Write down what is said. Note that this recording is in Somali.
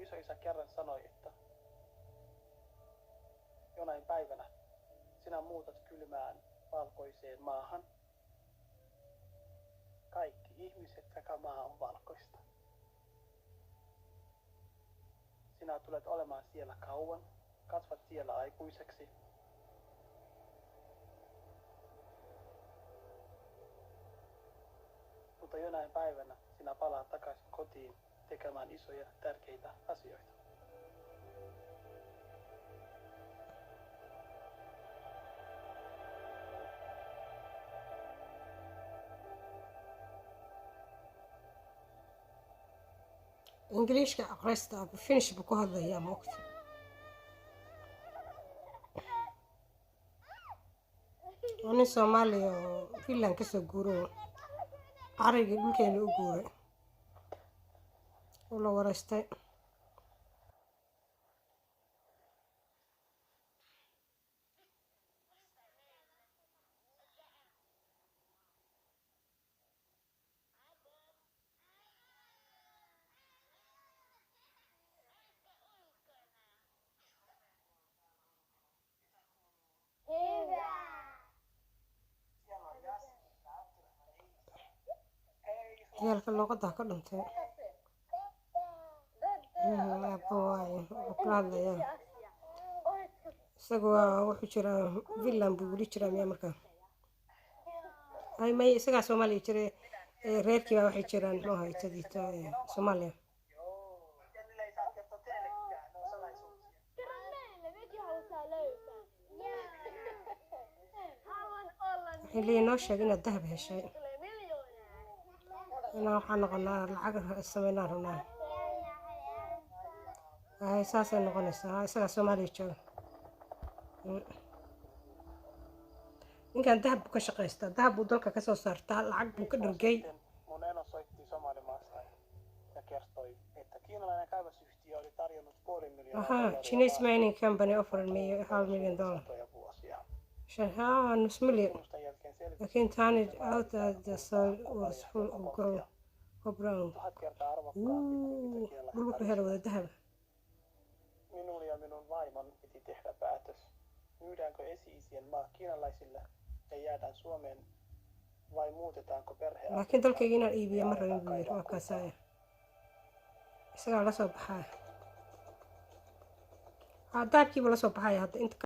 isoisä kerran sanoi, että jonain päivänä sinä muutat kylmään valkoiseen maahan. Kaikki ihmiset sekä maa on valkoista. Sinä tulet olemaan siellä kauan, kasvat siellä aikuiseksi. Mutta jonain päivänä sinä palaat takaisin kotiin tekemään isoja, tärkeitä asioita. إنجليش أقرأت فينش بكهذا يا موقت أنا سومالي فيلان كسر جورو عرق ممكن يقول ولا ورستي ciyaalka luuqada ka dhuntay aabbawaay kula hadlayaan isaga wuxuu jiraa villan buu weli jiraa miyaa markaa ay may isagaa soomaaliya jiray reerkii baa waxay jiraan muxuu ahay tadiito soomaaliya waxay leeyihin noo sheeg inaad dahab heshay أنا waxaan noqonaa lacag sameynaa runaa ay saasay noqonaysaa isaga Soomaaliya jooga ninkan dahab buu ka shaqaystaa dahab buu dalka ka soo saartaa lacag buu ka dhargay Mun eno soitti Somalimaasta ja kertoi, että kiinalainen kaivosyhtiö oli tarjonnut $500,000. Chinese mining company offered me $500,000 نص مليون لكن turned out that the soil was full of gold brown dhulku helo wada dahab Minun ja minun vaimon piti tehdä päätös. Myydäänkö esi-isien maa kiinalaisille ja jäädään Suomeen vai muutetaanko perhe? laakiin dalkayga inaan iibiyo ma rabin buu yiri waa kaasaya isagaa la soo baxaya dahabkiiba la soo baxaya hadda inta